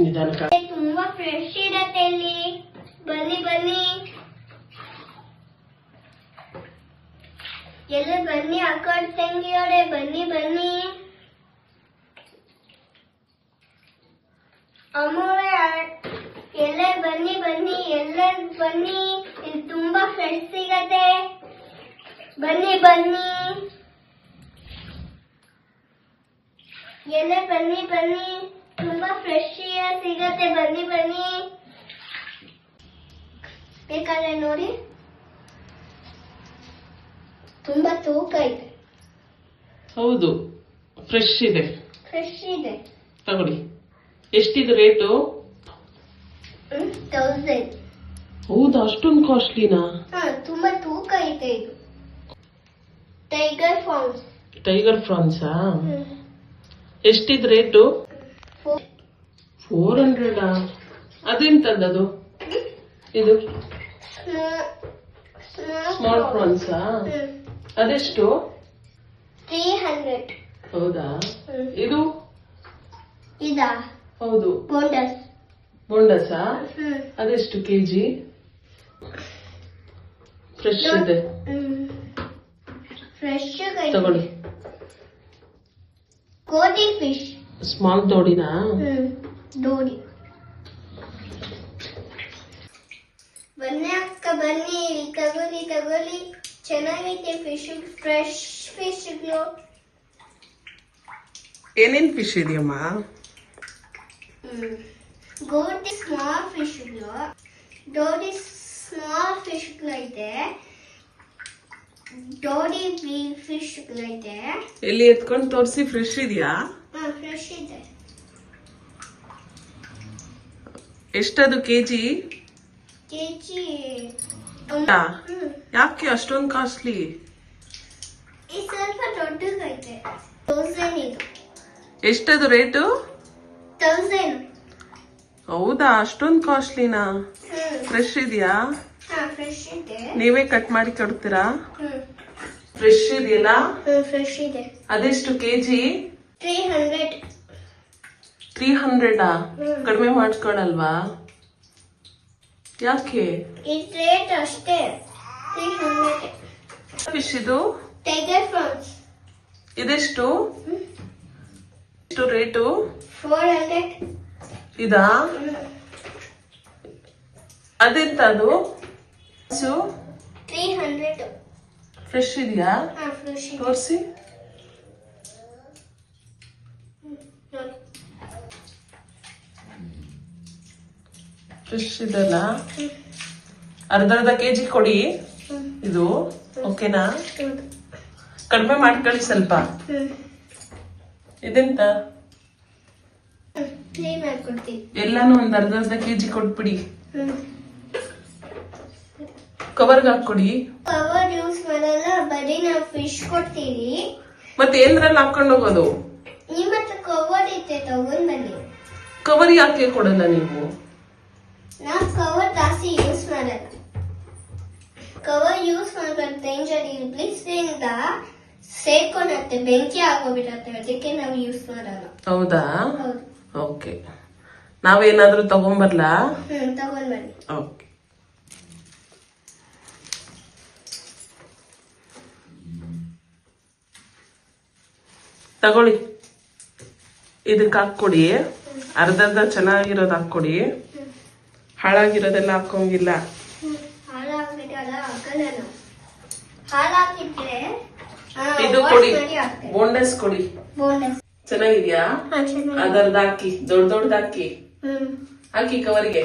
ನಿಧಾನಕ್ಕೆ. ತುಂಬಾ ಫ್ರೆಶ್ ಇರತ್ತೆ ಇಲ್ಲಿ. ಬನ್ನಿ ಬನ್ನಿ ಎಲ್ಲ ಬನ್ನಿ ಅಕ್ಕ ತಂಗಿಯವರೇ, ಬನ್ನಿ ಬನ್ನಿ. ಅಮ್ಮವ್ರೆ ಎಲ್ಲ ಬನ್ನಿ ಬನ್ನಿ, ಎಲ್ಲ ಬನ್ನಿ, ಇಲ್ಲಿ ತುಂಬಾ ಫ್ರೆಶ್ ಸಿಗತ್ತೆ. ಬನ್ನಿ ಬನ್ನಿ ಎಲ್ಲ ಬನ್ನಿ ಬನ್ನಿ, ತುಂಬಾ ಫ್ರೆಶ್ ಸಿಗತ್ತೆ. ಬನ್ನಿ ಬನ್ನಿ, ಬೇಕಾದ್ರೆ ನೋಡಿ. ತುಂಬಾ ತೂಕ ಇದೆ. ಹೌದು, ಫ್ರೆಶ್ ಇದೆ. ಫ್ರೆಶ್ ಇದೆ. ತಗೊಳ್ಳಿ. ಎಷ್ಟಿದೆ ರೇಟು? 1000. ಹೌದಾ, ಅಷ್ಟೊಂದು ಕಾಸ್ಟ್ಲಿನಾ? ತುಂಬಾ ತೂಕ ಇದೆ ಇದು. Tiger prawns. ಟೈಗರ್ ಫ್ರಾನ್ಸಾ? ಎಷ್ಟಿದ್ ರೇಟು? 400. ಅದೆಂತದ್ದು ಇದು? ಸ್ಮಾಲ್ ಪ್ರಾನ್ಸಾ? ಅದೆಷ್ಟು? 300. ಹೌದಾ? ಇದು ಇದಾ? ಹೌದು. ಬೋಂಡಸ್. ಬೋಂಡಸಾ? ಅದೆಷ್ಟು ಕೆಜಿ? ಫ್ರೆಶ್ ಇದೆ. ಫ್ರೆಶ್ ತಗೊಳ್ಳಿ. ಗೋಟಿ ಫಿಶ್. ಸ್ಮಾಲ್ ದೋಡಿನಾ? ದೋಡಿ. ಬನ್ನಿ ಅಕ್ಕ ಬನ್ನಿ, ತಗೊಳ್ಳಿ ತಗೊಳ್ಳಿ, ಚೆನ್ನಾಗೈತೆ ಫಿಶ್. ಫ್ರೆಶ್ ಫಿಶ್ಗಳು. ಏನೇನ್ ಫಿಶ್ ಇದೆಯಮ್ಮ? ಗೋಟಿ ಸ್ಮಾಲ್ ಫಿಶ್ಗಳು, ಡೋಡಿ ಸ್ಮಾಲ್ ಫಿಶ್ಗಳೈತೆ, ಡೋಡಿ ಬಿಗ್ ಫಿಶ್ಗಳೈತೆ. ಎಲ್ಲಿ ಎತ್ಕೊಂಡು ತೋರಿಸಿ. ಫ್ರೆಶ್ ಇದೆಯಾ? ಫ್ರೆಶ್ ಇದೆ. ಎಷ್ಟದು ಕೆಜಿ? ಕೆಜಿ ಯಾಕೆ ಅಷ್ಟೊಂದು ಕಾಸ್ಟ್ಲಿ? ಈ ಸ್ವಲ್ಪ ದೊಡ್ಡದೈತೆ. 1000 ಇದು. ಎಷ್ಟದು ರೇಟು? 1000. ಹೌದಾ, ಅಷ್ಟೊಂದು ಕಾಸ್ಟ್ಲಿನಾ? ಫ್ರೆಶ್ ಇದೆಯಾ? ಫ್ರೆಶ್ ಇದೆ. ನೀವೇ ಕಟ್ ಮಾಡಿ ಕೊಡ್ತೀರಾ? ಫ್ರೆಶ್ ಇದೆಯಲ್ಲ? ಫ್ರೆಶ್ ಇದೆ. ಅದೆಷ್ಟು ಕೆಜಿ? 300. 300. ಕಡಿಮೆ ಮಾಡ್ಕೊಳಲ್ವಾ? ಯಾಕೆ? ಈ ರೇಟ್ ಅಷ್ಟೇ, 300. ಫಿಶ್ ಇದು? Tiger France. ಇದೆಷ್ಟು? ಎಷ್ಟು ರೇಟು? 400. ಇದಾ? ಅದೆಂತ ಅದು? 300. ಫ್ರೆಶ್ ಇದೆಯಾ? ಫ್ರೆಶ್ ಇದೆ. ತೋರಿಸಿ. ಫ್ರೆಶ್ ಇದಲ್ಲ? ಅರ್ಧ ಕೆಜಿ ಕೊಡಿ. ಇದು ಓಕೆನಾ? ಕಡಿಮೆ ಮಾಡ್ಕೊಳ್ಳಿ ಸ್ವಲ್ಪ. ಇದೆಂತ? ಫ್ರೀ ಮಾಡ್ಕೊಡ್ತೀವಿ. ಎಲ್ಲಾನು ಒಂದ್ ಅರ್ಧ ಕೆಜಿ ಕೊಟ್ಬಿಡಿ. ಕವರ್ಗೆ ಹಾಕೊಡಿ. ಕವರ್ ಯೂಸ್ ಮಾಡಲ್ಲ, ಬರೀ ನಾವು ಫಿಶ್ ಕೊಡ್ತೀವಿ. ಮತ್ತೆ ಏನ್ರಲ್ಲಿ ಹಾಕೊಂಡು ಹೋಗೋದು? ನಿಮ್ಮ ಹತ್ರ ಕವರ್ ಐತೆ, ತಗೊಂಡ್ ಬನ್ನಿ. ಕವರ್ ಯಾಕೆ ಕೊಡಲ್ಲ ನೀವು? ನಾವು ಕವರ್ ಜಾಸ್ತಿ ಯೂಸ್ ಮಾಡಲ್ಲ. ಕವರ್ ಯೂಸ್ ಮಾಡ್ಬಾರ್ದು, ಡೇಂಜರ್. ಇದ್ರಿಂದ ಸೇರ್ಕೊಂಡತ್ತೆ, ಬೆಂಕಿ ಆಗೋಗ್ಬಿಡತ್ತೆ, ಅದಕ್ಕೆ ನಾವು ಯೂಸ್ ಮಾಡಲ್ಲ. ಹೌದಾ? ಹೌದು. ಓಕೆ. ನಾವೇನಾದ್ರೂ ತಗೊಂಬರ್ಲಾ? ತಗೊಂಡ್ ಬನ್ನಿ. ಓಕೆ. ತಗೊಳ್ಳಿ. ಇದಕ್ಕೆ ಹಾಕೊಡಿ. ಅರ್ಧ ಚೆನ್ನಾಗಿರೋದು ಹಾಕೊಡಿ. ಹಾಳಾಗಿರೋದೆಲ್ಲ ಹಾಕೋಂಗಿಲ್ಲ. ಹಾಳಾಗ್ಬಿಟ್ಟಲ್ಲ, ಹಾಕಲ್ಲ ನಾವು. ಹಾಳಾಕಿದ್ರೆ ಇದು ಕೊಡಿ, ಬೋಂಡಸ್ ಕೊಡಿ. ಬೋನಸ್. ಚೆನ್ನಾಗಿದ್ಯಾ? ಅದರ್ದು ಹಾಕಿ, ದೊಡ್ಡದಾಕಿ ಹಾಕಿ ಕವರ್ಗೆ.